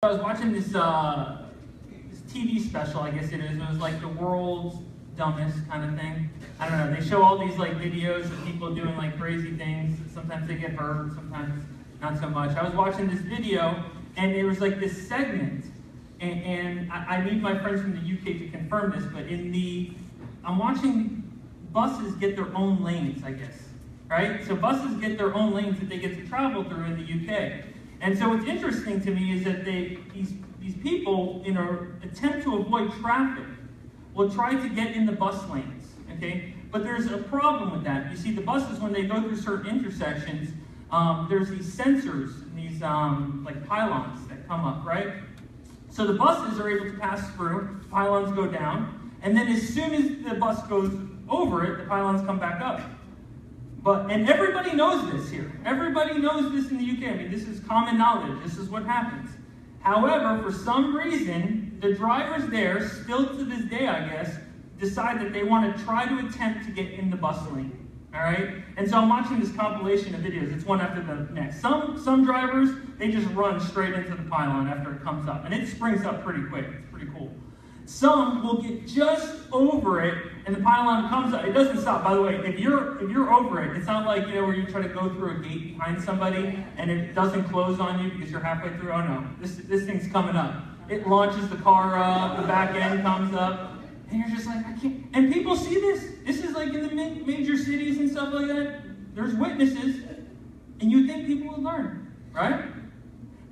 I was watching this TV special, I guess it is. It was like the world's dumbest kind of thing. I don't know. They show all these like videos of people doing like crazy things. Sometimes they get hurt, sometimes not so much. I was watching this video, and there was like this segment, and I need my friends from the UK to confirm this, but I'm watching buses get their own lanes, I guess, right? So buses get their own lanes that they get to travel through in the UK. And so what's interesting to me is that these people, in an attempt to avoid traffic, will try to get in the bus lanes, okay? But there's a problem with that. You see, the buses, when they go through certain intersections, there's these sensors, and these like pylons that come up, right? So the buses are able to pass through, pylons go down, and then as soon as the bus goes over it, the pylons come back up. And everybody knows this here. Everybody knows this in the UK. I mean, this is common knowledge. This is what happens. However, for some reason, the drivers there, still to this day, I guess, decide that they want to try to attempt to get in the bus lane. All right? And so I'm watching this compilation of videos. It's one after the next. Some drivers, they just run straight into the pylon after it comes up. And it springs up pretty quick. It's pretty cool. Some will get just over it, and the pylon comes up. It doesn't stop. By the way, if you're over it, it's not like, where you try to go through a gate behind somebody and it doesn't close on you because you're halfway through. Oh no, this thing's coming up. It launches the car up, the back end comes up, and you're just like, I can't. And people see this. This is like in the major cities and stuff like that. There's witnesses, and you think people would learn, right?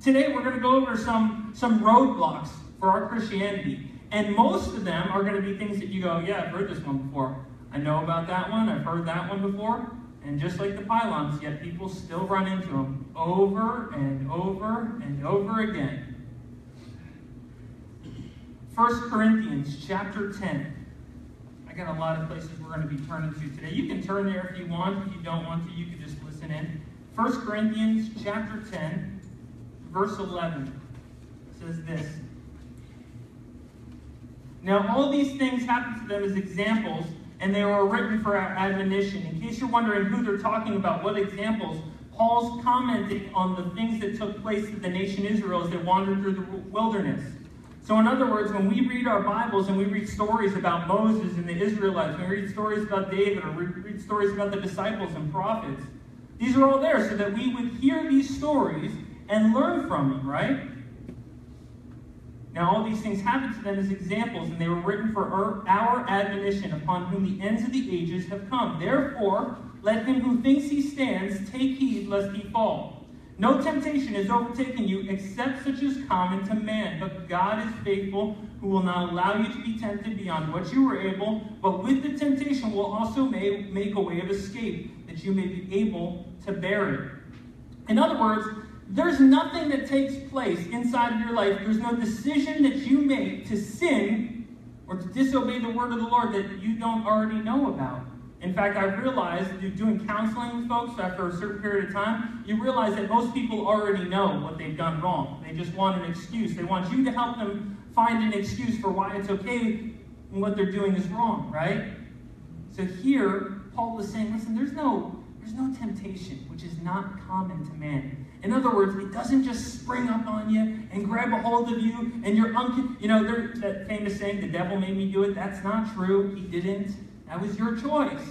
Today we're going to go over some roadblocks for our Christianity. And most of them are going to be things that you go, yeah, I've heard this one before. I know about that one. I've heard that one before. And just like the pylons, yet people still run into them over and over and over again. 1 Corinthians chapter 10. I got a lot of places we're going to be turning to today. You can turn there if you want. If you don't want to, you can just listen in. 1 Corinthians chapter 10, verse 11 says this. Now, all these things happened to them as examples, and they were written for our admonition. In case you're wondering who they're talking about, what examples, Paul's commenting on the things that took place to the nation Israel as they wandered through the wilderness. So in other words, when we read our Bibles and we read stories about Moses and the Israelites, when we read stories about David, or we read stories about the disciples and prophets, these are all there so that we would hear these stories and learn from them, right? Now all these things happened to them as examples, and they were written for our admonition, upon whom the ends of the ages have come. Therefore, let him who thinks he stands take heed lest he fall. No temptation has overtaken you except such as common to man, but God is faithful, who will not allow you to be tempted beyond what you are able, but with the temptation will also make a way of escape, that you may be able to bear it. In other words, there's nothing that takes place inside of your life. There's no decision that you make to sin or to disobey the word of the Lord that you don't already know about. In fact, I've realized through doing counseling with folks after a certain period of time, you realize that most people already know what they've done wrong. They just want an excuse. They want you to help them find an excuse for why it's okay and what they're doing is wrong, right? So here, Paul is saying, listen, there's no temptation which is not common to man. In other words, it doesn't just spring up on you and grab a hold of you, and you're there's that famous saying, the devil made me do it. That's not true. He didn't. That was your choice.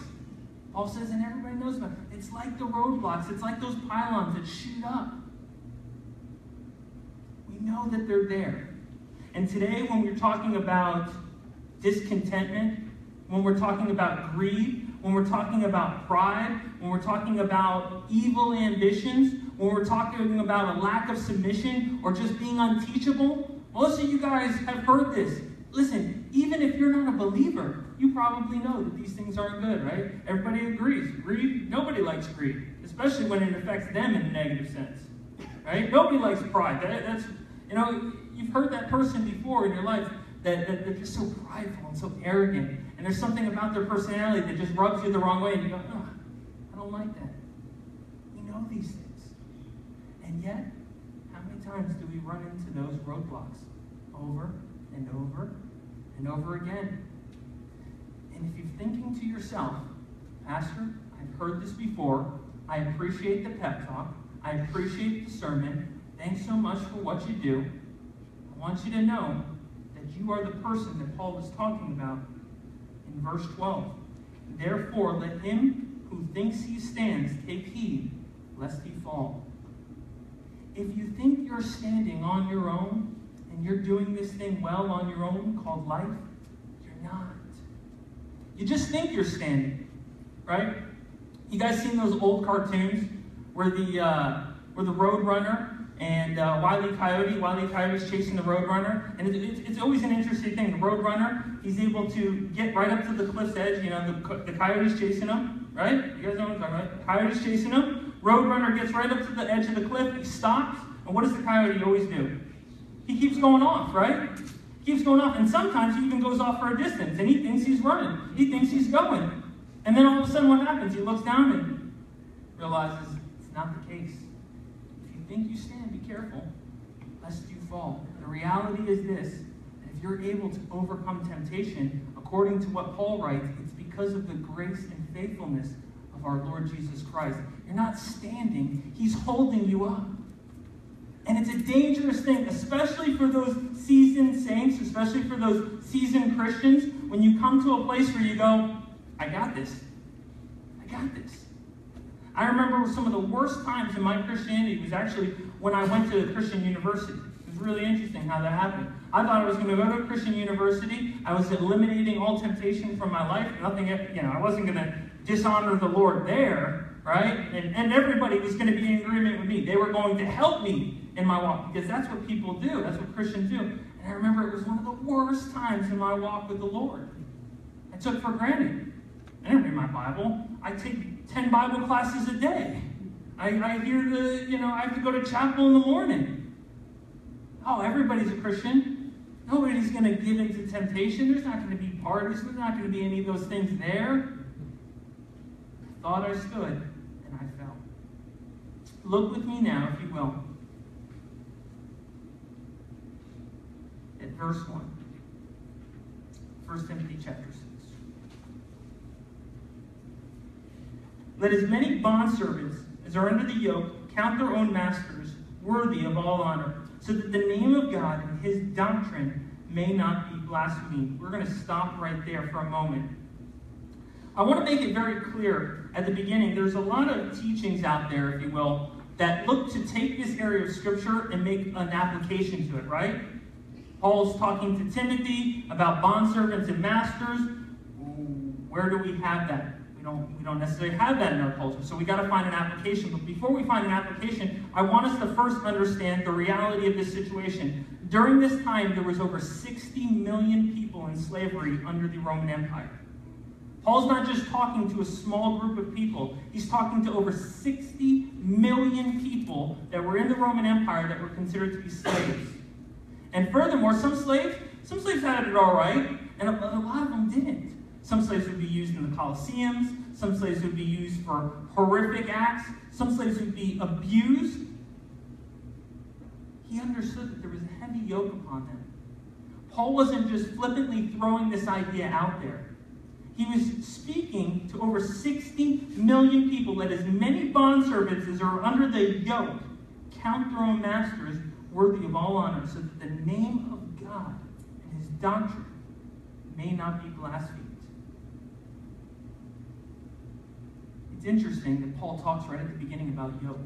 Paul says, and everybody knows about it. It's like the roadblocks. It's like those pylons that shoot up. We know that they're there. And today, when we're talking about discontentment, when we're talking about greed, when we're talking about pride, when we're talking about evil ambitions, when we're talking about a lack of submission or just being unteachable, most of you guys have heard this. Listen, even if you're not a believer, you probably know that these things aren't good, right? Everybody agrees. Greed, nobody likes greed, especially when it affects them in a negative sense, right? Nobody likes pride. That's you've heard that person before in your life that they're just so prideful and so arrogant, and there's something about their personality that just rubs you the wrong way, and you go, oh, I don't like that. We know these things. And yet, how many times do we run into those roadblocks over and over and over again? And if you're thinking to yourself, Pastor, I've heard this before, I appreciate the pep talk, I appreciate the sermon, thanks so much for what you do, I want you to know that you are the person that Paul is talking about in verse 12. Therefore, let him who thinks he stands take heed, lest he fall. If you think you're standing on your own, and you're doing this thing well on your own called life, you're not. You just think you're standing, right? You guys seen those old cartoons where the Road Runner and Wile E. Coyote's chasing the Road Runner, and it's always an interesting thing. The Road Runner, he's able to get right up to the cliff's edge. You know, the coyote's chasing him, right? You guys know what I'm talking about? Coyote's chasing him. Road Runner gets right up to the edge of the cliff. He stops, and what does the coyote always do? He keeps going off, right? He keeps going off, and sometimes he even goes off for a distance, and he thinks he's running. He thinks he's going. And then all of a sudden what happens? He looks down and realizes it's not the case. If you think you stand, be careful, lest you fall. The reality is this, that if you're able to overcome temptation, according to what Paul writes, it's because of the grace and faithfulness of our Lord Jesus Christ. You're not standing, he's holding you up. And it's a dangerous thing, especially for those seasoned saints, especially for those seasoned Christians, when you come to a place where you go, I got this. I got this. I remember some of the worst times in my Christianity was actually when I went to a Christian university. It was really interesting how that happened. I thought I was going to go to a Christian university. I was eliminating all temptation from my life. Nothing, I wasn't going to dishonor the Lord there, right? And everybody was going to be in agreement with me. They were going to help me in my walk, because that's what people do. That's what Christians do. And I remember it was one of the worst times in my walk with the Lord. I took for granted. I didn't read my Bible. I take 10 Bible classes a day. I hear I have to go to chapel in the morning. Oh, everybody's a Christian. Nobody's going to give into temptation. There's not going to be parties. There's not going to be any of those things there. I thought I stood, and I fell. Look with me now, if you will, at verse 1. 1 Timothy chapter 6. Let as many bondservants as are under the yoke count their own masters worthy of all honor, so that the name of God and his doctrine may not be blasphemed. We're going to stop right there for a moment. I want to make it very clear at the beginning, there's a lot of teachings out there, if you will, that look to take this area of Scripture and make an application to it, right? Paul's talking to Timothy about bondservants and masters. Where do we have that? We don't necessarily have that in our culture, so we got to find an application. But before we find an application, I want us to first understand the reality of this situation. During this time, there was over 60 million people in slavery under the Roman Empire. Paul's not just talking to a small group of people. He's talking to over 60 million people that were in the Roman Empire that were considered to be slaves. And furthermore, some slaves had it all right, and a lot of them didn't. Some slaves would be used in the Colosseums. Some slaves would be used for horrific acts. Some slaves would be abused. He understood that there was a heavy yoke upon them. Paul wasn't just flippantly throwing this idea out there. He was speaking to over 60 million people, that as many bondservants as are under the yoke count their own masters worthy of all honor, so that the name of God and his doctrine may not be blasphemed. It's interesting that Paul talks right at the beginning about yoke.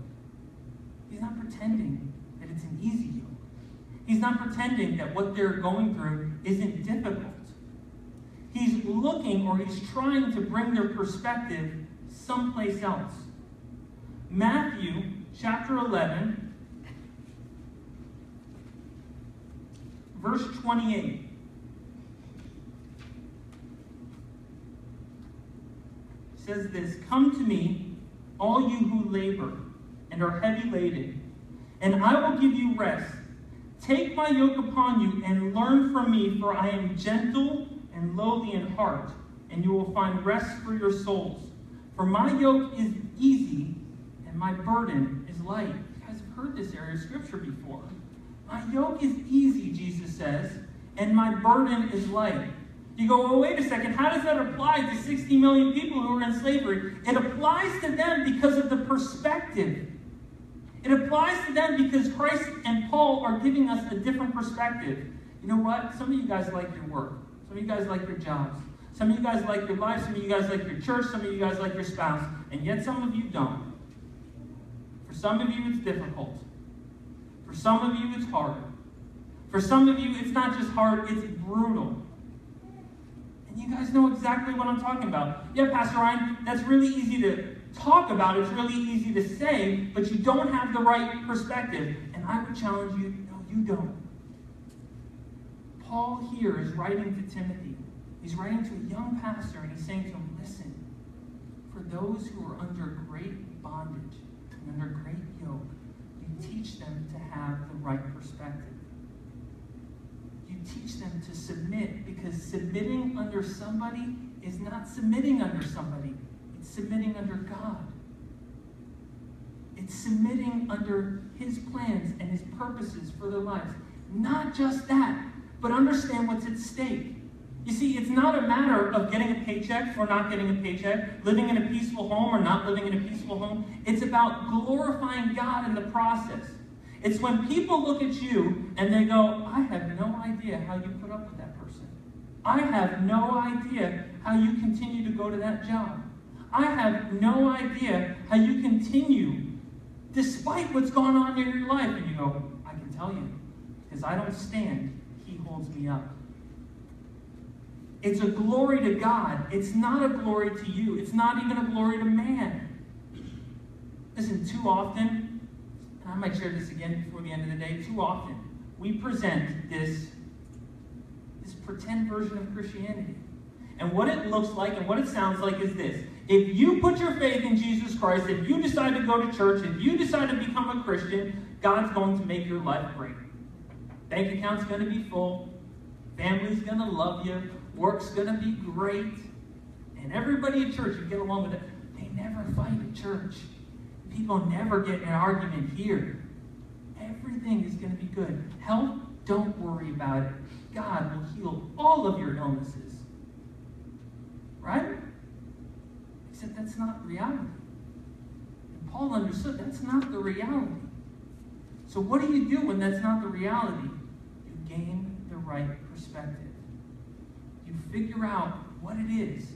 He's not pretending that it's an easy yoke. He's not pretending that what they're going through isn't difficult. He's looking, or he's trying to bring their perspective someplace else. Matthew chapter 11, verse 28. Says this, "Come to me, all you who labor and are heavy laden, and I will give you rest. Take my yoke upon you and learn from me, for I am gentle and lowly in heart, and you will find rest for your souls. For my yoke is easy and my burden is light." You guys have heard this area of Scripture before. My yoke is easy, Jesus says, and my burden is light. You go, well, wait a second, how does that apply to 60 million people who are in slavery? It applies to them because of the perspective. It applies to them because Christ and Paul are giving us a different perspective. You know what? Some of you guys like your work. Some of you guys like your jobs. Some of you guys like your life. Some of you guys like your church. Some of you guys like your spouse. And yet some of you don't. For some of you, it's difficult. For some of you, it's hard. For some of you, it's not just hard, it's brutal. And you guys know exactly what I'm talking about. Yeah, Pastor Ryan, that's really easy to talk about. It's really easy to say, but you don't have the right perspective. And I would challenge you, no, you don't. Paul here is writing to Timothy. He's writing to a young pastor, and he's saying to him, listen, for those who are under great bondage and under great yoke, you teach them to have the right perspective. You teach them to submit, because submitting under somebody is not submitting under somebody. It's submitting under God. It's submitting under His plans and His purposes for their lives. Not just that, but understand what's at stake. You see, it's not a matter of getting a paycheck or not getting a paycheck, living in a peaceful home or not living in a peaceful home. It's about glorifying God in the process. It's when people look at you and they go, I have no idea how you put up with that person. I have no idea how you continue to go to that job. I have no idea how you continue despite what's going on in your life. And you go, I can tell you, because I don't stand, He holds me up. It's a glory to God. It's not a glory to you. It's not even a glory to man. Listen, too often, and I might share this again before the end of the day, too often we present this pretend version of Christianity. And what it looks like and what it sounds like is this. If you put your faith in Jesus Christ, if you decide to go to church, if you decide to become a Christian, God's going to make your life great. Bank account's going to be full. Family's going to love you. Work's going to be great. And everybody at church, you get along with it. They never fight at church. People never get in an argument here. Everything is going to be good. Health, don't worry about it. God will heal all of your illnesses. Right? Except that's not reality. And Paul understood that's not the reality. So what do you do when that's not the reality? You gain the right perspective. You figure out what it is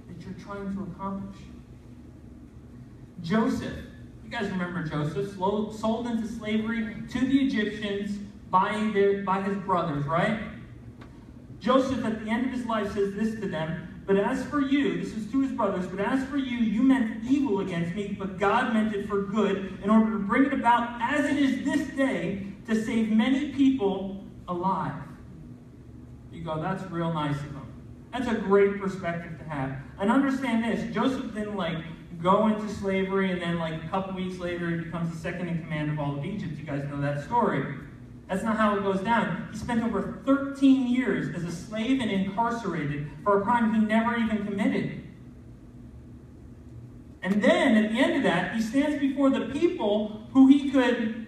that you're trying to accomplish. Joseph, you guys remember Joseph, sold into slavery to the Egyptians by his brothers, right? Joseph, at the end of his life, says this to them, but as for you, this is to his brothers, but as for you, you meant evil against me, but God meant it for good, in order to bring it about as it is this day, to save many people alive. You go, that's real nice of him. That's a great perspective to have. And understand this, Joseph didn't go into slavery and then a couple weeks later he becomes the second in command of all of Egypt. You guys know that story. That's not how it goes down. He spent over 13 years as a slave and incarcerated for a crime he never even committed. And then, at the end of that, he stands before the people who he could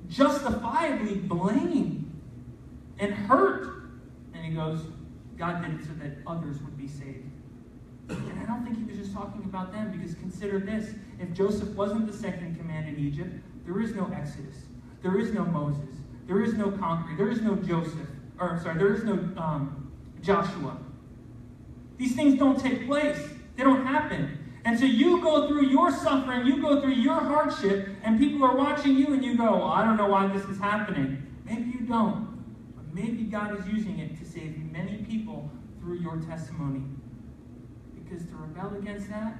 justifiably blame and hurt. And he goes, God did it so that others would be saved. And I don't think he was just talking about them, because consider this. If Joseph wasn't the second in command in Egypt, there is no Exodus. There is no Moses. There is no conquering. There is no there is no Joshua. These things don't take place. They don't happen. And so you go through your suffering, you go through your hardship, and people are watching you and you go, well, I don't know why this is happening. Maybe you don't. But maybe God is using it to save many people through your testimony. Because to rebel against that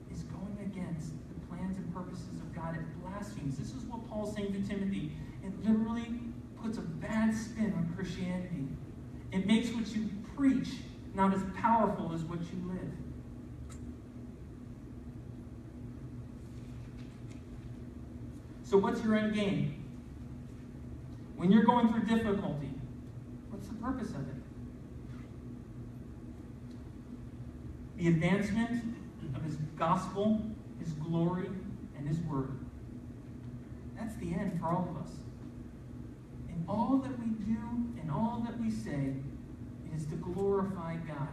is going against the plans and purposes of God. It blasphemes. This is what Paul's saying to Timothy. It literally puts a bad spin on Christianity. It makes what you preach not as powerful as what you live. So what's your end game? When you're going through difficulty, what's the purpose of it? The advancement of His gospel, His glory, and His word. That's the end for all of us. In all that we do and all that we say, it is to glorify God.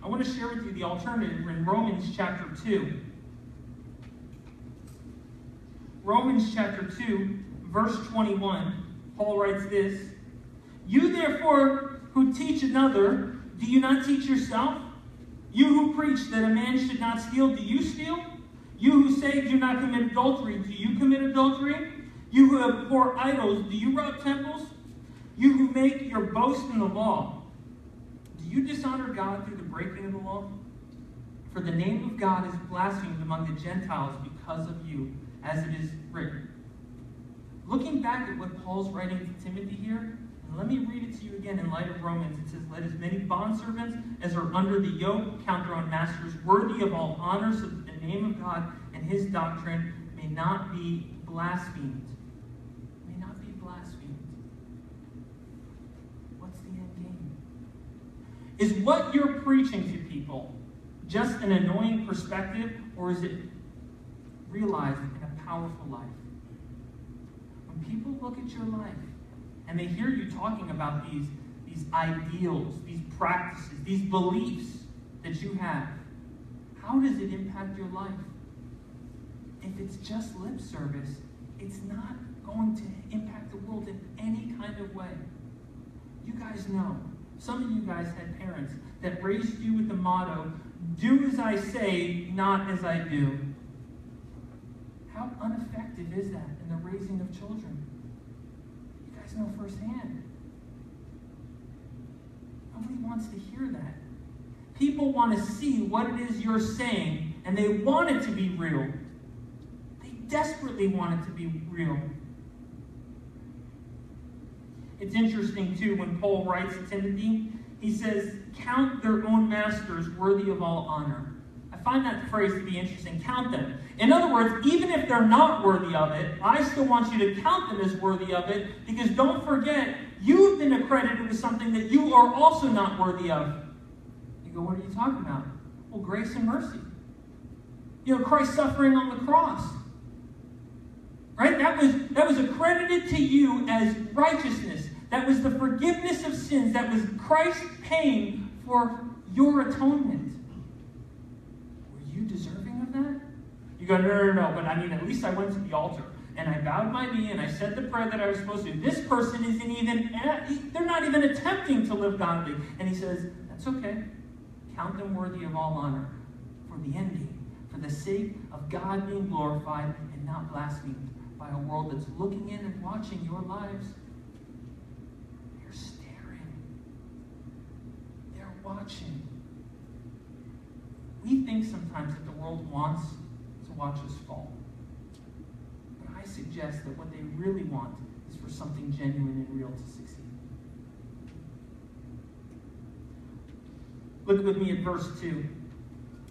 I want to share with you the alternative in Romans chapter 2. Romans chapter 2, verse 21, Paul writes this, "You therefore who teach another, do you not teach yourself? You who preach that a man should not steal, do you steal? You who say do not commit adultery, do you commit adultery? You who abhor idols, do you rob temples? You who make your boast in the law, do you dishonor God through the breaking of the law? For the name of God is blasphemed among the Gentiles because of you, as it is written." Looking back at what Paul's writing to Timothy here, and let me read it to you again in light of Romans. It says, "Let as many bondservants as are under the yoke count their own masters worthy of all honor, so that the name of God and his doctrine may not be blasphemed." May not be blasphemed. What's the end game? Is what you're preaching to people just an annoying perspective, or is it realized in a powerful life? When people look at your life and they hear you talking about these ideals, these practices, these beliefs that you have, how does it impact your life? If it's just lip service, it's not going to impact the world in any kind of way. You guys know, some of you guys had parents that raised you with the motto, "Do as I say, not as I do." How ineffective is that in the raising of children? You guys know firsthand. Nobody wants to hear that. People want to see what it is you're saying, and they want it to be real. They desperately want it to be real. It's interesting, too, when Paul writes to Timothy, he says, "Count their own masters worthy of all honor." I find that phrase to be interesting. Count them. In other words, even if they're not worthy of it, I still want you to count them as worthy of it, because don't forget, you've been accredited with something that you are also not worthy of. You go, "What are you talking about?" Well, grace and mercy. You know, Christ suffering on the cross. Right? That was accredited to you as righteousness. That was the forgiveness of sins. That was Christ paying for your atonement. Were you deserving of that? You go, no, but I mean, at least I went to the altar and I bowed my knee and I said the prayer that I was supposed to. This person isn't even, they're not even attempting to live godly. And he says, that's okay. Count them worthy of all honor for the ending, for the sake of God being glorified and not blasphemed by a world that's looking in and watching your lives. They're staring. They're watching. We think sometimes that the world wants to watch us fall. But I suggest that what they really want is for something genuine and real to succeed. Look with me at verse 2.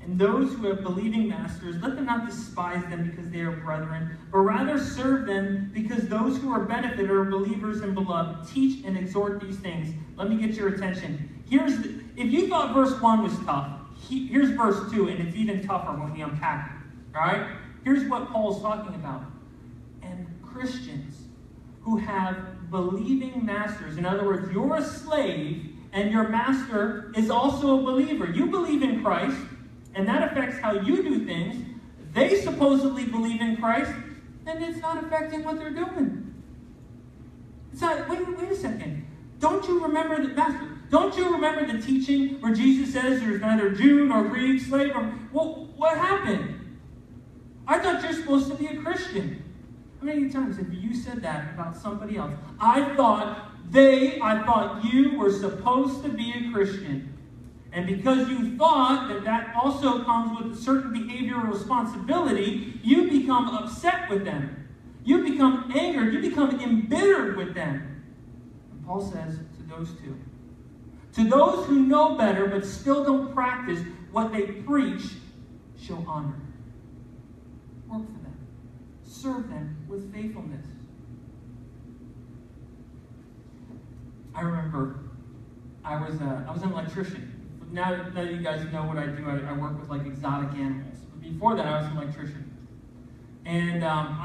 "And those who have believing masters, let them not despise them because they are brethren, but rather serve them, because those who are benefited are believers and beloved. Teach and exhort these things." Let me get your attention. If you thought verse 1 was tough, here's verse 2, and it's even tougher when we unpack it. All right? Here's what Paul's talking about. "And Christians who have believing masters," in other words, you're a slave, and your master is also a believer. You believe in Christ, and that affects how you do things. They supposedly believe in Christ, and it's not affecting what they're doing. It's not, wait a second. Don't you remember the master? Don't you remember the teaching where Jesus says there's neither Jew nor Greek, slave, or what happened? I thought you're supposed to be a Christian. How many times have you said that about somebody else? I thought you were supposed to be a Christian. And because you thought that also comes with a certain behavioral responsibility, you become upset with them. You become angered. You become embittered with them. And Paul says to those two, to those who know better but still don't practice what they preach, show honor. Work for them. Serve them with faithfulness. I remember I was an electrician. Now that you guys know what I do, I work with like exotic animals. But before that, I was an electrician. And I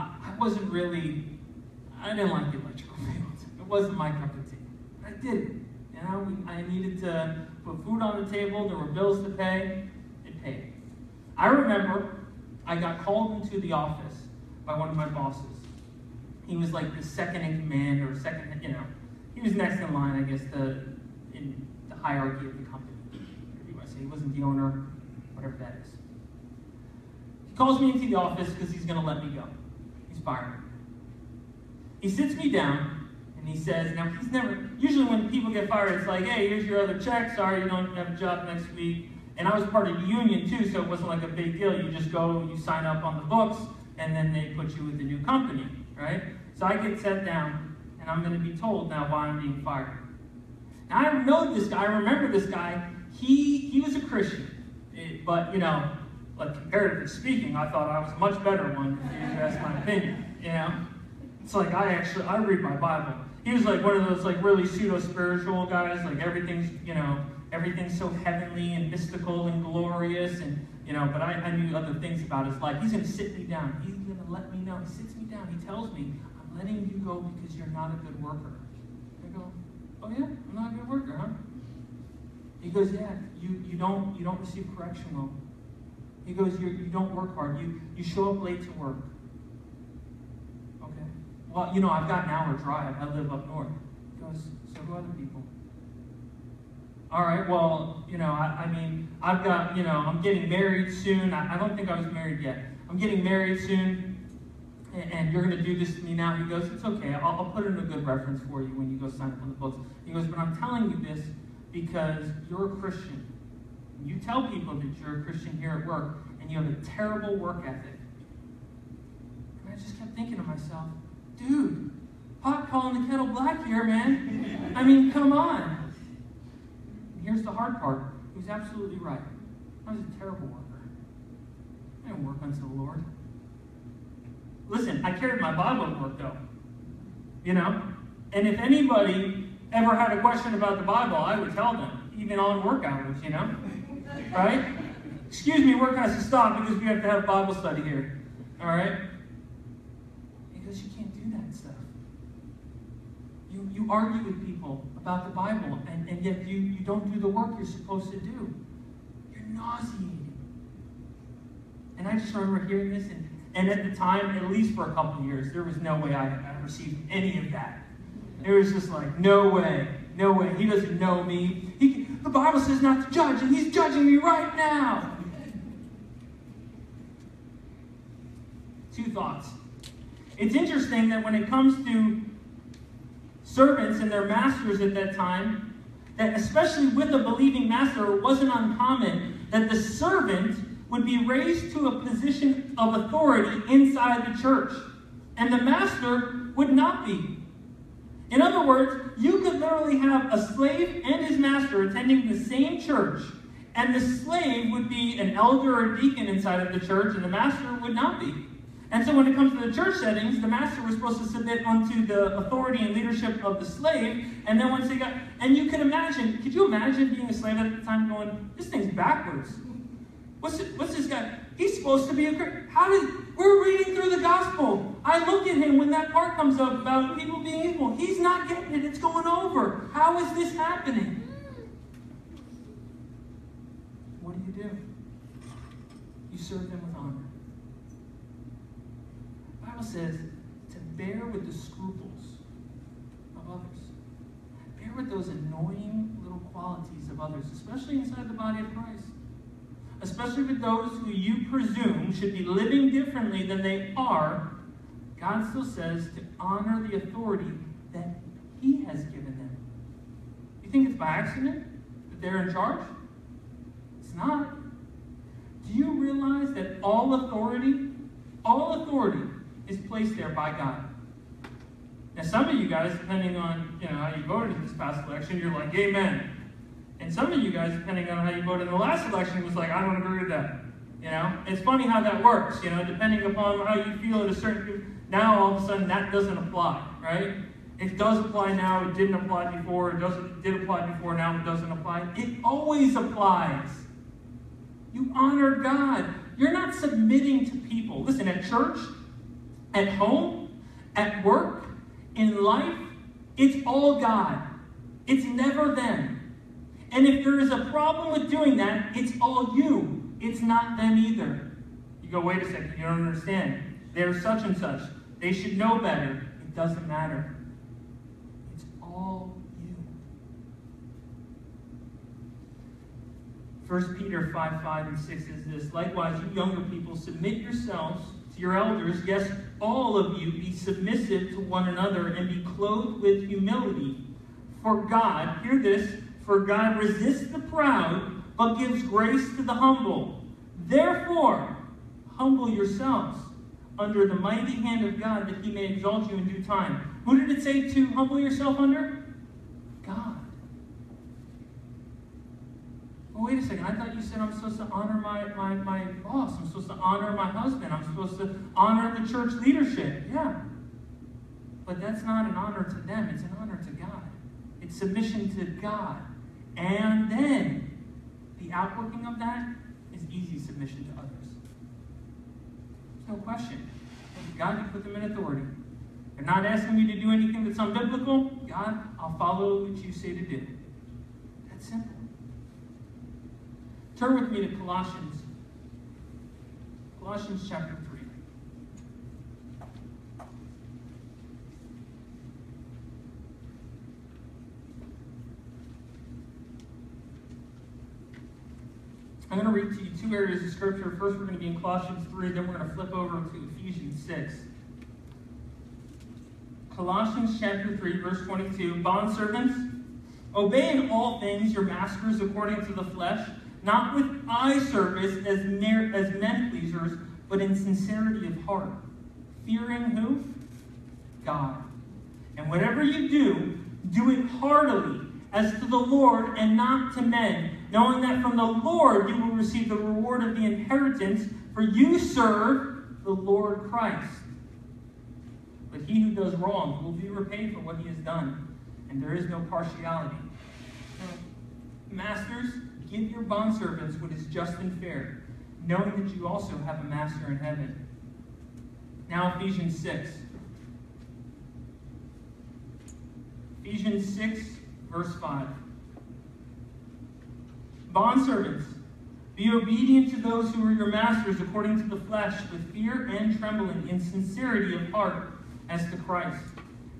didn't like the electrical field. It wasn't my cup of tea. I did it. You know, I needed to put food on the table. There were bills to pay. It paid. I remember I got called into the office by one of my bosses. He was like the second in command, or second, he was next in line, I guess, in the hierarchy of the company. Whatever you want to say. He wasn't the owner, whatever that is. He calls me into the office because he's going to let me go. He's firing me. He sits me down, and he says, now he's never, usually when people get fired, it's like, hey, here's your other check, sorry you don't have a job next week. And I was part of the union too, so it wasn't like a big deal. You just go, you sign up on the books, and then they put you with the new company, right? So I get set down, and I'm going to be told now why I'm being fired. Now I know this guy, I remember this guy, he was a Christian. But, like comparatively speaking, I thought I was a much better one, if you ask my opinion, It's like I read my Bible. He was like one of those like really pseudo-spiritual guys, like everything's so heavenly and mystical and glorious, and but I knew other things about his life. He's going to sit me down. He's going to let me know. He sits me down. He tells me, I'm letting you go because you're not a good worker. I go, oh yeah? I'm not a good worker, huh? He goes, yeah, you don't receive correction well. He goes, you don't work hard. You show up late to work. Okay. Well, I've got an hour drive. I live up north. He goes, so do other people. All right, well, I've got, I'm getting married soon. I don't think I was married yet. I'm getting married soon, and you're going to do this to me now. He goes, it's okay. I'll put in a good reference for you when you go sign up on the books. He goes, but I'm telling you this because you're a Christian. You tell people that you're a Christian here at work, and you have a terrible work ethic. And I just kept thinking to myself, dude, pot calling the kettle black here, man. I mean, come on. Here's the hard part. He was absolutely right. I was a terrible worker. I didn't work unto the Lord. Listen, I carried my Bible to work, though. And if anybody ever had a question about the Bible, I would tell them, even on work hours, Right? Excuse me, work has to stop because we have to have Bible study here. All right? Because you can't do that stuff. You argue with people about the Bible, and yet you don't do the work you're supposed to do. You're nauseating. And I just remember hearing this, and at the time, at least for a couple of years, there was no way I received any of that. It was just like, no way, no way. He doesn't know me. The Bible says not to judge, and he's judging me right now. Two thoughts. It's interesting that when it comes to servants and their masters at that time, that especially with a believing master, it wasn't uncommon that the servant would be raised to a position of authority inside the church, and the master would not be. In other words, you could literally have a slave and his master attending the same church, and the slave would be an elder or a deacon inside of the church, and the master would not be. And so when it comes to the church settings, the master was supposed to submit unto the authority and leadership of the slave, and then once they got, and you could you imagine being a slave at the time going, this thing's backwards. What's this guy? He's supposed to be a Christian. We're reading through the gospel. I look at him when that part comes up about people being equal. He's not getting it. It's going over. How is this happening? What do? You serve them with honor. The Bible says to bear with the scruples of others. Bear with those annoying little qualities of others, especially inside the body of Christ. Especially with those who you presume should be living differently than they are. God still says to honor the authority that He has given them. You think it's by accident that they're in charge? It's not. Do you realize that all authority is placed there by God? Now some of you guys, depending on how you voted in this past election, you're like, amen. And some of you guys, depending on how you voted in the last election, was like, I don't agree with that. It's funny how that works, depending upon how you feel at a certain, now all of a sudden that doesn't apply, right? It does apply now, it didn't apply before, it did apply before, now it doesn't apply. It always applies. You honor God. You're not submitting to people. Listen, at church, at home, at work, in life, it's all God. It's never them. And if there is a problem with doing that, it's all you. It's not them either. You go, wait a second, you don't understand. They're such and such. They should know better. It doesn't matter. It's all you. 1 Peter 5:5 and 6 is this. Likewise, you younger people, submit yourselves to your elders. Yes, all of you, be submissive to one another and be clothed with humility. For God, hear this, for God resists the proud, but gives grace to the humble. Therefore, humble yourselves under the mighty hand of God, that he may exalt you in due time. Who did it say to humble yourself under? God. Well, wait a second. I thought you said I'm supposed to honor my boss. I'm supposed to honor my husband. I'm supposed to honor the church leadership. Yeah. But that's not an honor to them. It's an honor to God. It's submission to God. And then the outworking of that is easy submission to others. There's no question. God, you put them in authority. They're not asking me to do anything that's unbiblical. God, I'll follow what you say to do. That's simple. Turn with me to Colossians. Colossians chapter 3. I'm going to read to you two areas of Scripture. First, we're going to be in Colossians 3, then we're going to flip over to Ephesians 6. Colossians chapter 3, verse 22. Bondservants, obey in all things your masters according to the flesh, not with eye service as men pleasers, but in sincerity of heart, fearing who? God. And whatever you do, do it heartily, as to the Lord and not to men, knowing that from the Lord you will receive the reward of the inheritance, for you serve the Lord Christ. But he who does wrong will be repaid for what he has done, and there is no partiality. Masters, give your bondservants what is just and fair, knowing that you also have a master in heaven. Now Ephesians 6. Ephesians 6, verse 5. Bondservants, be obedient to those who are your masters according to the flesh, with fear and trembling, in sincerity of heart, as to Christ.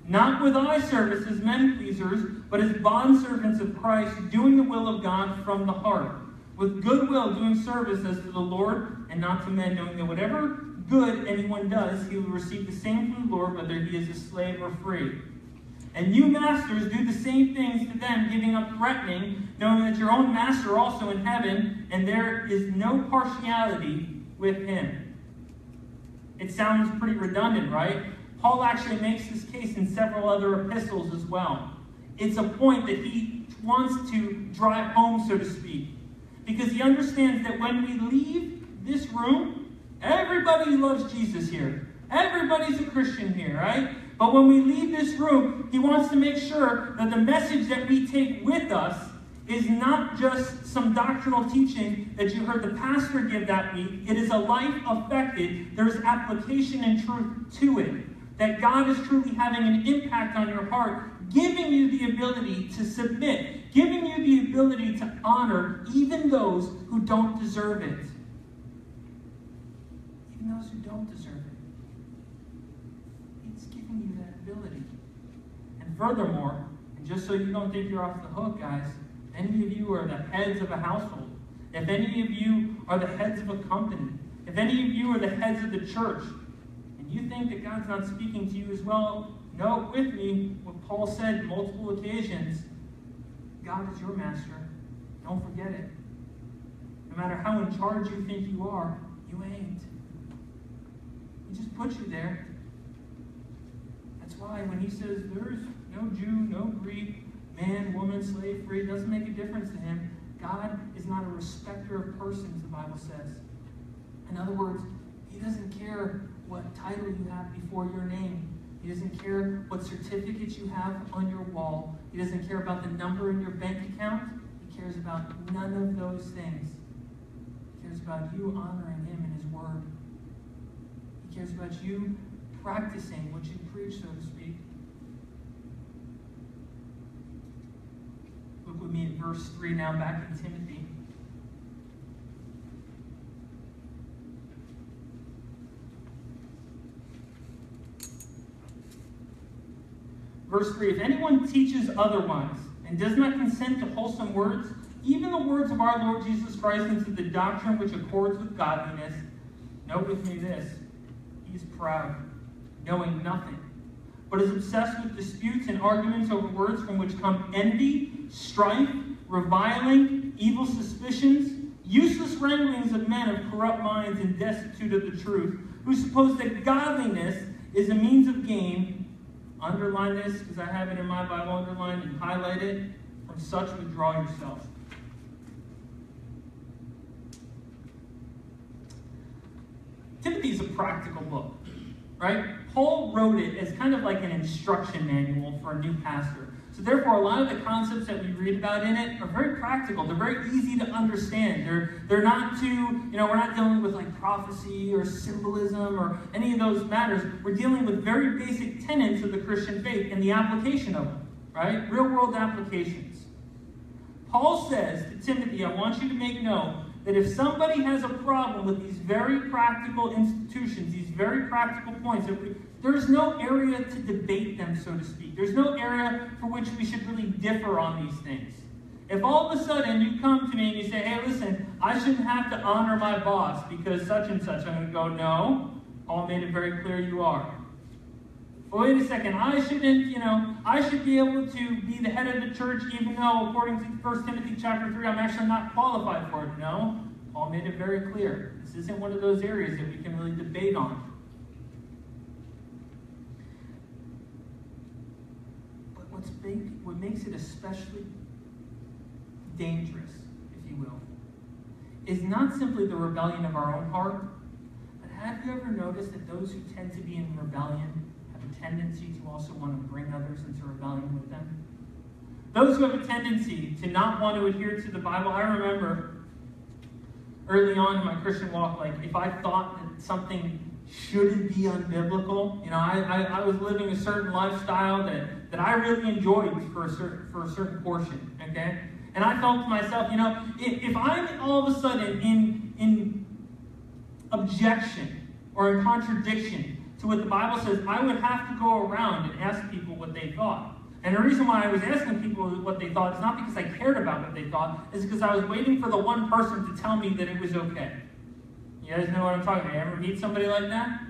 Not with eye service as men pleasers, but as bondservants of Christ, doing the will of God from the heart, with goodwill doing service as to the Lord and not to men, knowing that whatever good anyone does, he will receive the same from the Lord, whether he is a slave or free. And you masters, do the same things to them, giving up threatening, knowing that your own master also in heaven, and there is no partiality with him. It sounds pretty redundant, right? Paul actually makes this case in several other epistles as well. It's a point that he wants to drive home, so to speak. Because he understands that when we leave this room, everybody loves Jesus here. Everybody's a Christian here, right? But when we leave this room, he wants to make sure that the message that we take with us is not just some doctrinal teaching that you heard the pastor give that week. It is a life affected. There's application and truth to it. That God is truly having an impact on your heart, giving you the ability to submit, giving you the ability to honor even those who don't deserve it. Even those who don't deserve it. He's giving you that ability. And furthermore, and just so you don't think you're off the hook, guys, if any of you are the heads of a household, if any of you are the heads of a company, if any of you are the heads of the church, and you think that God's not speaking to you as well, note with me what Paul said on multiple occasions. God is your master. Don't forget it. No matter how in charge you think you are, you ain't. He just put you there. That's why when he says there's no Jew, no Greek, man, woman, slave, free, it doesn't make a difference to him. God is not a respecter of persons, the Bible says. In other words, he doesn't care what title you have before your name. He doesn't care what certificates you have on your wall. He doesn't care about the number in your bank account. He cares about none of those things. He cares about you honoring him and his word. He cares about you practicing what you preach, so to speak. Look with me at verse 3 now, back in Timothy. Verse 3, if anyone teaches otherwise and does not consent to wholesome words, even the words of our Lord Jesus Christ into the doctrine which accords with godliness, note with me this, he is proud, knowing nothing, but is obsessed with disputes and arguments over words from which come envy, strife, reviling, evil suspicions, useless wranglings of men of corrupt minds and destitute of the truth, who suppose that godliness is a means of gain. Underline this, because I have it in my Bible underlined, and highlight it. From such withdraw yourself. Timothy is a practical book, right? Paul wrote it as kind of like an instruction manual for a new pastor. So therefore, a lot of the concepts that we read about in it are very practical. They're very easy to understand. They're not too, we're not dealing with like prophecy or symbolism or any of those matters. We're dealing with very basic tenets of the Christian faith and the application of them, right? Real world applications. Paul says to Timothy, I want you to make note that if somebody has a problem with these very practical institutions, these very practical points, there's no area to debate them, so to speak. There's no area for which we should really differ on these things. If all of a sudden you come to me and you say, hey, listen, I shouldn't have to honor my boss because such and such, I'm going to go, no. Paul made it very clear you are. Well, wait a second, I should be able to be the head of the church even though, according to 1 Timothy chapter 3, I'm actually not qualified for it. No, Paul made it very clear. This isn't one of those areas that we can really debate on. But what makes it especially dangerous, if you will, is not simply the rebellion of our own heart, but have you ever noticed that those who tend to be in rebellion tendency to also want to bring others into rebellion with them? Those who have a tendency to not want to adhere to the Bible. I remember early on in my Christian walk, like if I thought that something shouldn't be unbiblical, I was living a certain lifestyle that I really enjoyed for a certain portion, okay? And I thought to myself, if I'm all of a sudden in objection or in contradiction to what the Bible says, I would have to go around and ask people what they thought. And the reason why I was asking people what they thought is not because I cared about what they thought, it's because I was waiting for the one person to tell me that it was okay. You guys know what I'm talking about? You ever meet somebody like that?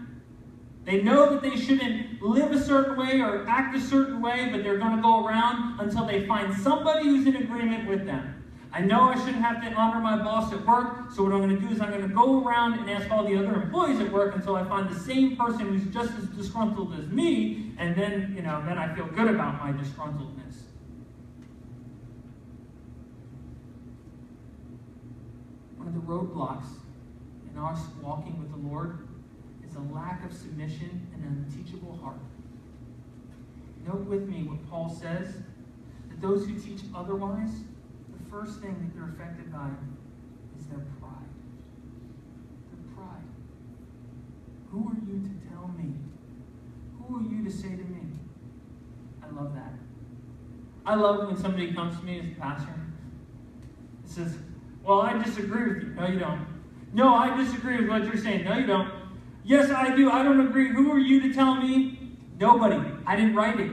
They know that they shouldn't live a certain way or act a certain way, but they're going to go around until they find somebody who's in agreement with them. I know I shouldn't have to honor my boss at work, so what I'm going to do is I'm going to go around and ask all the other employees at work until I find the same person who's just as disgruntled as me, and then, then I feel good about my disgruntledness. One of the roadblocks in us walking with the Lord is a lack of submission and an unteachable heart. Note with me what Paul says, that those who teach otherwise, first thing that they're affected by is their pride. Their pride. Who are you to tell me? Who are you to say to me? I love that. I love when somebody comes to me as a pastor and says, well, I disagree with you. No, you don't. No, I disagree with what you're saying. No, you don't. Yes, I do. I don't agree. Who are you to tell me? Nobody. I didn't write it.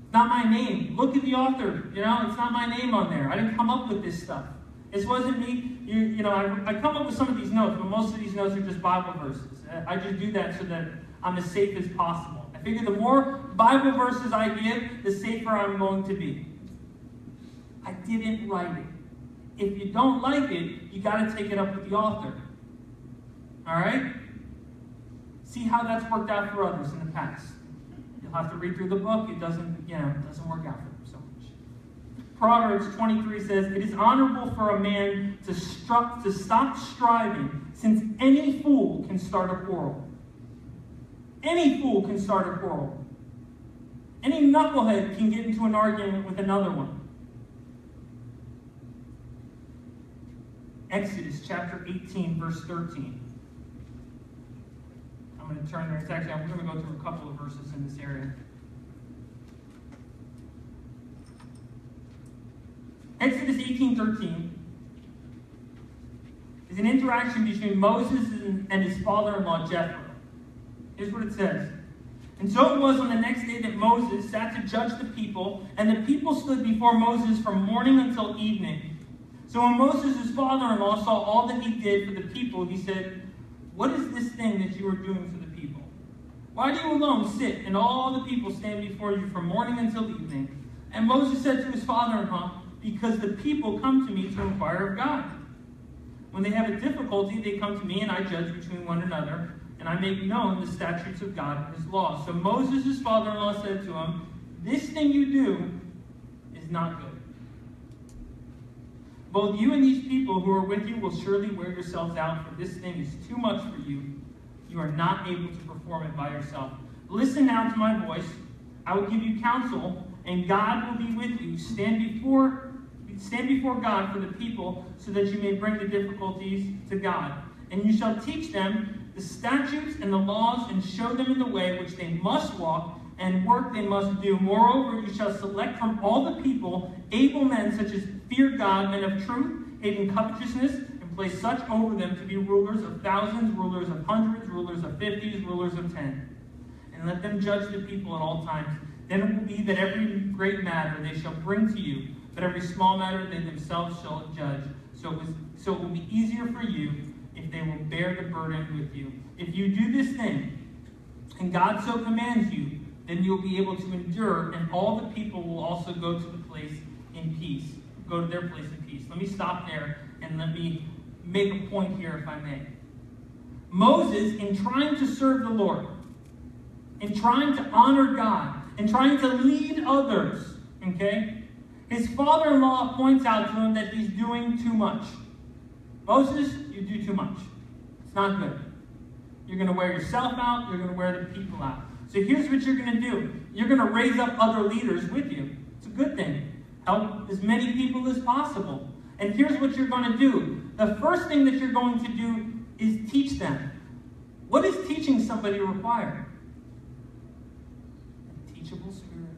It's not my name. Look at the author. It's not my name on there. I didn't come up with this stuff. This wasn't me. I come up with some of these notes, but most of these notes are just Bible verses. I just do that so that I'm as safe as possible. I figure the more Bible verses I give, the safer I'm going to be. I didn't write it. If you don't like it, you got to take it up with the author. All right? See how that's worked out for others in the past. You'll have to read through the book. It doesn't work out for them so much. Proverbs 23 says, it is honorable for a man to stop striving, since any fool can start a quarrel. Any fool can start a quarrel. Any knucklehead can get into an argument with another one. Exodus chapter 18, verse 13. I'm going to turn there. I'm going to go through a couple of verses in this area. Exodus 18:13 is an interaction between Moses and his father-in-law Jethro. Here's what it says. And so it was on the next day that Moses sat to judge the people, and the people stood before Moses from morning until evening. So when Moses' father-in-law saw all that he did for the people, he said, "What is this thing that you are doing for the people? Why do you alone sit, and all the people stand before you from morning until evening?" And Moses said to his father-in-law, "Because the people come to me to inquire of God. When they have a difficulty, they come to me, and I judge between one another, and I make known the statutes of God and his law." So Moses, his father-in-law, said to him, "This thing you do is not good. Both you and these people who are with you will surely wear yourselves out, for this thing is too much for you. You are not able to perform it by yourself. Listen now to my voice. I will give you counsel, and God will be with you. Stand before God for the people, so that you may bring the difficulties to God. And you shall teach them the statutes and the laws, and show them in the way which they must walk, and work they must do. Moreover, you shall select from all the people able men such as fear God, men of truth, hating covetousness, and place such over them to be rulers of thousands, rulers of hundreds, rulers of 50s, rulers of 10. And let them judge the people at all times. Then it will be that every great matter they shall bring to you, but every small matter they themselves shall judge. So it will be easier for you if they will bear the burden with you. If you do this thing, and God so commands you, then you'll be able to endure, and all the people will also go to the place in peace. Go to their place in peace." Let me stop there, and let me make a point here, if I may. Moses, in trying to serve the Lord, in trying to honor God, in trying to lead others, okay, his father-in-law points out to him that he's doing too much. "Moses, you do too much. It's not good. You're going to wear yourself out. You're going to wear the people out. So here's what you're going to do. You're going to raise up other leaders with you. It's a good thing. Help as many people as possible. And here's what you're going to do. The first thing that you're going to do is teach them." What does teaching somebody require? A teachable spirit.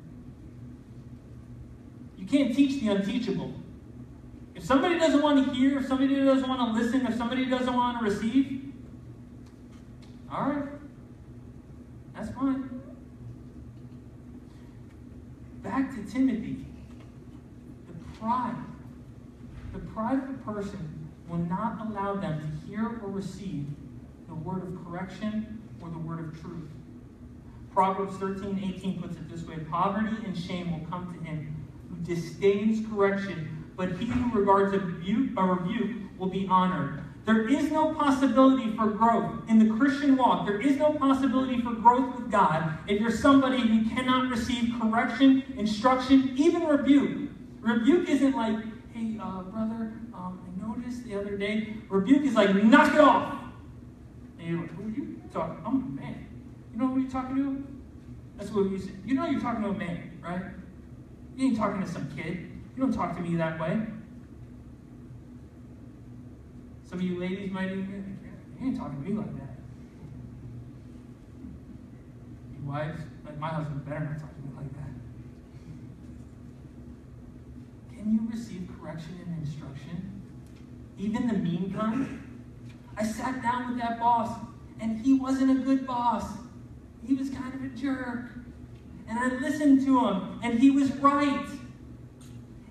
You can't teach the unteachable. If somebody doesn't want to hear, if somebody doesn't want to listen, if somebody doesn't want to receive, all right, that's fine. Back to Timothy. The pride of a person will not allow them to hear or receive the word of correction or the word of truth. Proverbs 13:18 puts it this way: "Poverty and shame will come to him who disdains correction, but he who regards a rebuke will be honored." There is no possibility for growth in the Christian walk. There is no possibility for growth with God if you're somebody who cannot receive correction, instruction, even rebuke. Rebuke isn't like, "Hey, brother, I noticed the other day." Rebuke is like, "Knock it off." And you're like, "Who are you talking to?" "I'm a man." "You know who you're talking to?" That's what you say. You know you're talking to a man, right? You ain't talking to some kid. You don't talk to me that way. Some of you ladies might even think, "You ain't talking to me like that." You wives, like my husband, better not talk to me like that. Can you receive correction and instruction? Even the mean kind? I sat down with that boss, and he wasn't a good boss. He was kind of a jerk. And I listened to him, and he was right.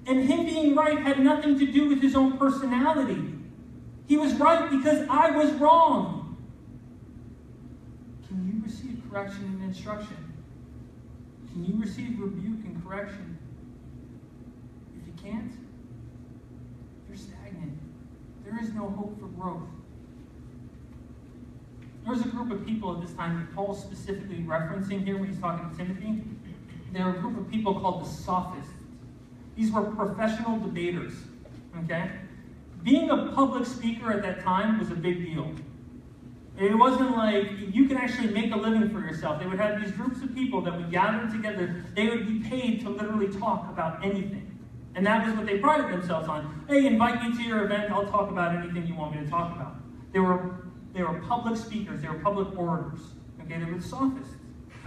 And him being right had nothing to do with his own personality. He was right because I was wrong. Can you receive correction and instruction? Can you receive rebuke and correction? If you can't, you're stagnant. There is no hope for growth. There was a group of people at this time that Paul's specifically referencing here when he's talking to Timothy. They were a group of people called the Sophists. These were professional debaters. Okay? Being a public speaker at that time was a big deal. It wasn't like you can actually make a living for yourself. They would have these groups of people that would gather together. They would be paid to literally talk about anything. And that was what they prided themselves on. "Hey, invite me to your event. I'll talk about anything you want me to talk about." They were public speakers. They were public orators. Okay, they were sophists.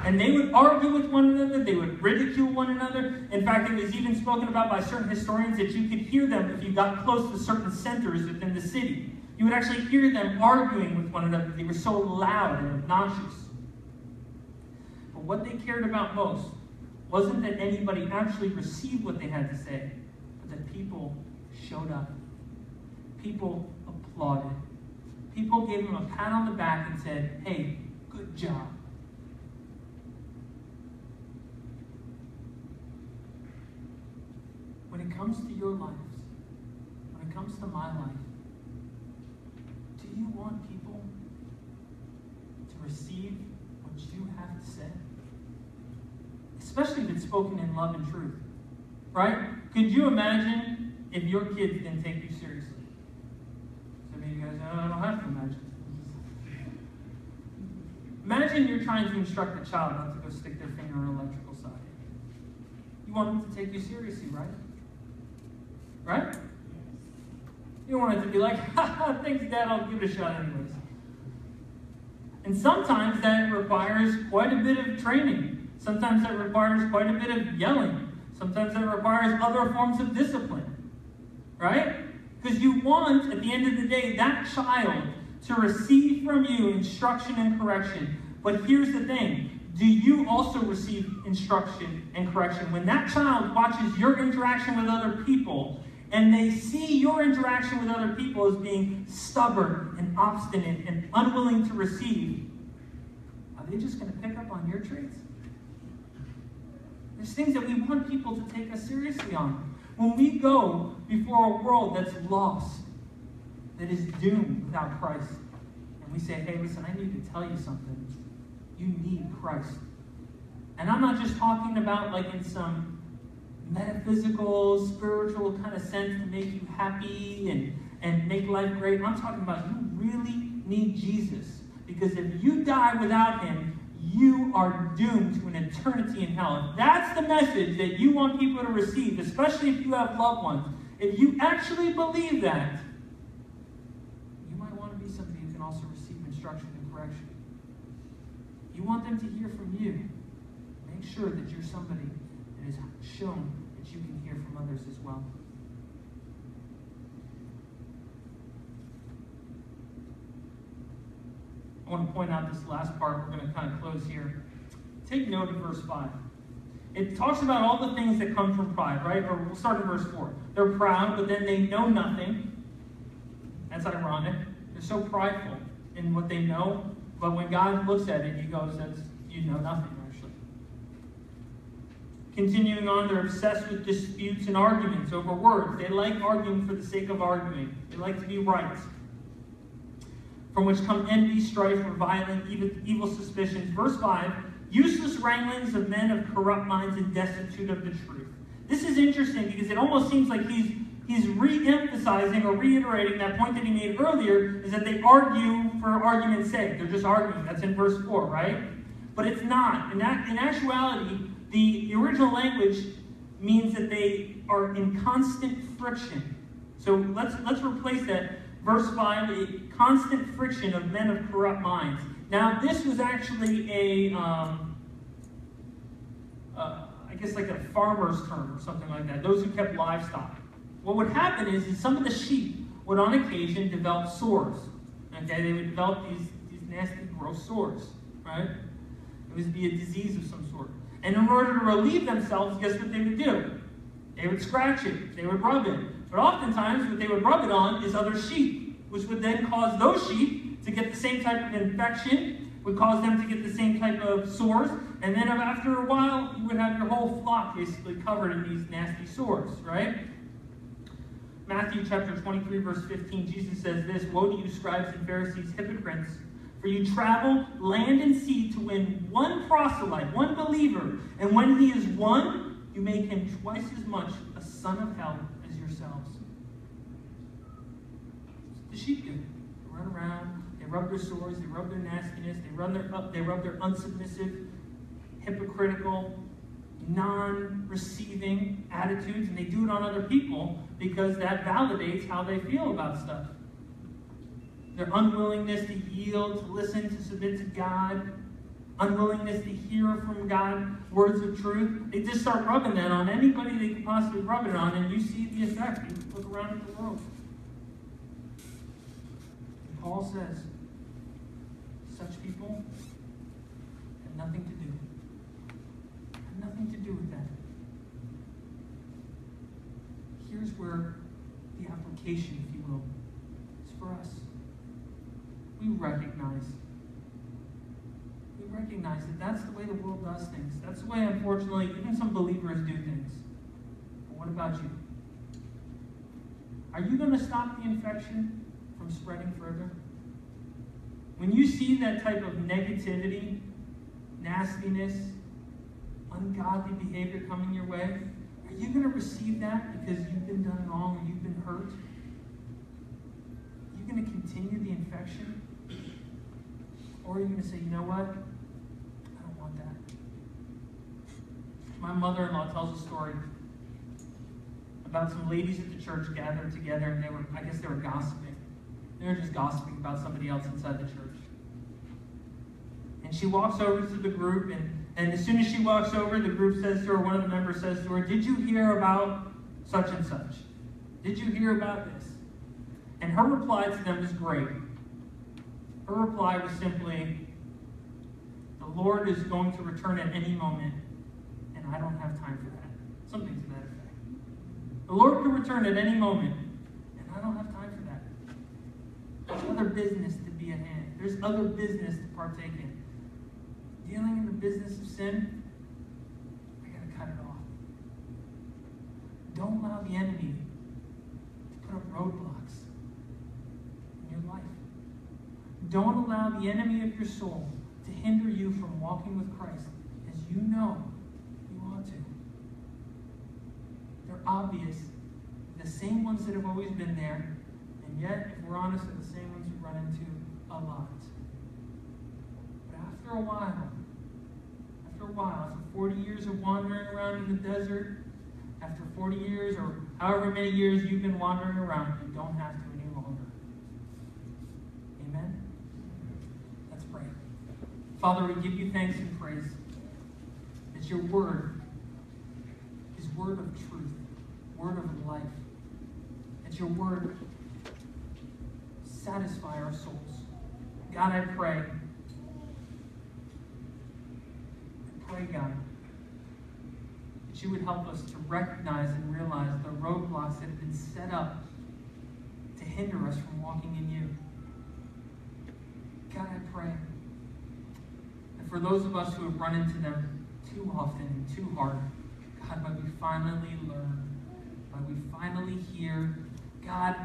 And they would argue with one another. They would ridicule one another. In fact, it was even spoken about by certain historians that you could hear them if you got close to certain centers within the city. You would actually hear them arguing with one another. They were so loud and obnoxious. But But what they cared about most wasn't that anybody actually received what they had to say, but that people showed up. People applauded. People gave them a pat on the back and said, hey, good job. When it comes to your lives, when it comes to my life, do you want people to receive what you have to say? Especially if it's spoken in love and truth. Right? Could you imagine if your kids didn't take you seriously? Some of you guys, I don't have to imagine. Imagine you're trying to instruct a child not to go stick their finger in an electrical socket. You want them to take you seriously, right? Right? You don't want it to be like, ha, thanks, Dad, I'll give it a shot anyways. And sometimes that requires quite a bit of training. Sometimes that requires quite a bit of yelling. Sometimes that requires other forms of discipline. Right? Because you want, at the end of the day, that child to receive from you instruction and correction. But here's the thing. Do you also receive instruction and correction? When that child watches your interaction with other people, and they see your interaction with other people as being stubborn and obstinate and unwilling to receive, are they just going to pick up on your traits? There's things that we want people to take us seriously on. When we go before a world that's lost, that is doomed without Christ, and we say, hey, listen, I need to tell you something. You need Christ. And I'm not just talking about like in some metaphysical, spiritual kind of sense to make you happy and make life great. I'm talking about you really need Jesus. Because if you die without him, you are doomed to an eternity in hell. If that's the message that you want people to receive, especially if you have loved ones, if you actually believe that, you might want to be somebody who can also receive instruction and correction. You want them to hear from you. Make sure that you're somebody that is shown that you can hear from others as well. I want to point out this last part. We're going to kind of close here. Take note of verse 5. It talks about all the things that come from pride, right? Or we'll start in verse 4. They're proud, but then they know nothing. That's ironic. They're so prideful in what they know, but when God looks at it, he goes, you know nothing, actually. Continuing on, they're obsessed with disputes and arguments over words. They like arguing for the sake of arguing. They like to be right. From which come envy, strife, reviling, evil suspicions. Verse 5, useless wranglings of men of corrupt minds and destitute of the truth. This is interesting because it almost seems like he's re-emphasizing or reiterating that point that he made earlier, is that they argue for argument's sake. They're just arguing. That's in verse 4, right? But it's not. In actuality, the original language means that they are in constant friction. So let's replace that. Verse 5, a constant friction of men of corrupt minds. Now, this was actually I guess like a farmer's term or something like that. Those who kept livestock. What would happen is some of the sheep would on occasion develop sores. Okay, they would develop these nasty, gross sores, right? It would be a disease of some sort. And in order to relieve themselves, guess what they would do? They would scratch it. They would rub it. But oftentimes, what they would rub it on is other sheep, which would then cause those sheep to get the same type of infection, would cause them to get the same type of sores, and then after a while, you would have your whole flock basically covered in these nasty sores, right? Matthew chapter 23, verse 15, Jesus says this, "Woe to you, scribes and Pharisees, hypocrites, for you travel land and sea to win one proselyte, one believer, and when he is won, you make him twice as much a son of hell as yourselves." The sheep do. They run around, they rub their sores, they rub their nastiness, they rub their unsubmissive, hypocritical, non-receiving attitudes, and they do it on other people because that validates how they feel about stuff. Their unwillingness to yield, to listen, to submit to God, unwillingness to hear from God words of truth, they just start rubbing that on anybody they can possibly rub it on, and you see the effect. You look around at the world. And Paul says, such people have nothing to do Had nothing to do with that. Here's where the application, if you will, is for us. We recognize that that's the way the world does things. That's the way, unfortunately, even some believers do things. But what about you? Are you going to stop the infection from spreading further? When you see that type of negativity, nastiness, ungodly behavior coming your way, are you going to receive that because you've been done wrong or you've been hurt? Are you going to continue the infection? Or are you going to say, you know what? I don't want that. My mother-in-law tells a story about some ladies at the church gathered together, and they were gossiping. They were just gossiping about somebody else inside the church. And she walks over to the group, and as soon as she walks over, the group says to her, one of the members says to her, did you hear about such and such? Did you hear about this? And her reply to them is great. Her reply was simply, the Lord is going to return at any moment, and I don't have time for that. Something to that effect. The Lord could return at any moment, and I don't have time for that. There's other business to be at hand. There's other business to partake in. Dealing in the business of sin, I got to cut it off. Don't allow the enemy to put up roadblocks in your life. Don't allow the enemy of your soul to hinder you from walking with Christ as you know you ought to. They're obvious, the same ones that have always been there, and yet, if we're honest, they're the same ones we run into a lot. But after a while, after 40 years of wandering around in the desert, after 40 years or however many years you've been wandering around, you don't have to any longer. Amen? Let's pray. Father, we give you thanks and praise that your word is word of truth, word of life. That your word satisfy our souls. God, I pray, God, that you would help us to recognize and realize the roadblocks that have been set up to hinder us from walking in you. God, I pray that for those of us who have run into them too often and too hard, God, might we finally learn, might we finally hear, God,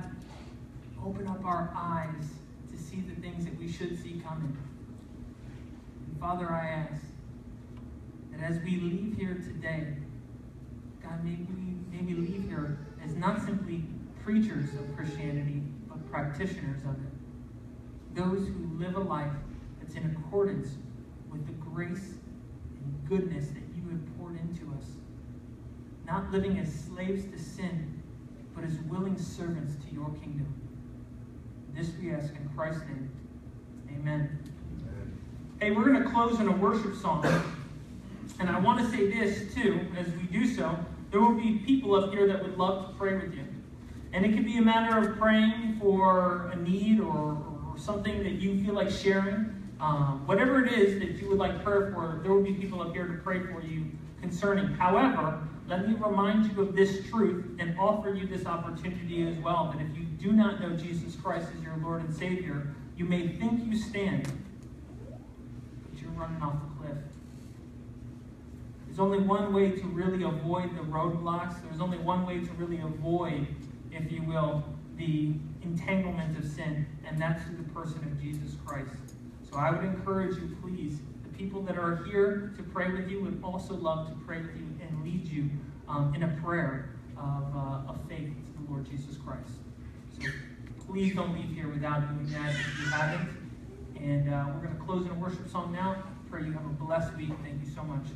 open up our eyes to see the things that we should see coming. And Father, I ask that as we leave here today, God, may we leave here as not simply preachers of Christianity, but practitioners of it. Those who live a life that's in accordance with the grace and goodness that you have poured into us. Not living as slaves to sin, but as willing servants to your kingdom. This we ask in Christ's name. Amen. Hey, we're going to close in a worship song. And I want to say this, too, as we do so, there will be people up here that would love to pray with you. And it could be a matter of praying for a need or something that you feel like sharing. Whatever it is that you would like prayer for, there will be people up here to pray for you concerning. However, let me remind you of this truth and offer you this opportunity as well, that if you do not know Jesus Christ as your Lord and Savior, you may think you stand, but you're running off the cliff. There's only one way to really avoid the roadblocks. There's only one way to really avoid, if you will, the entanglement of sin, and that's through the person of Jesus Christ. So I would encourage you, please, the people that are here to pray with you would also love to pray with you and lead you in a prayer of faith to the Lord Jesus Christ. So please don't leave here without doing that if you haven't. And we're going to close in a worship song now. Pray you have a blessed week. Thank you so much.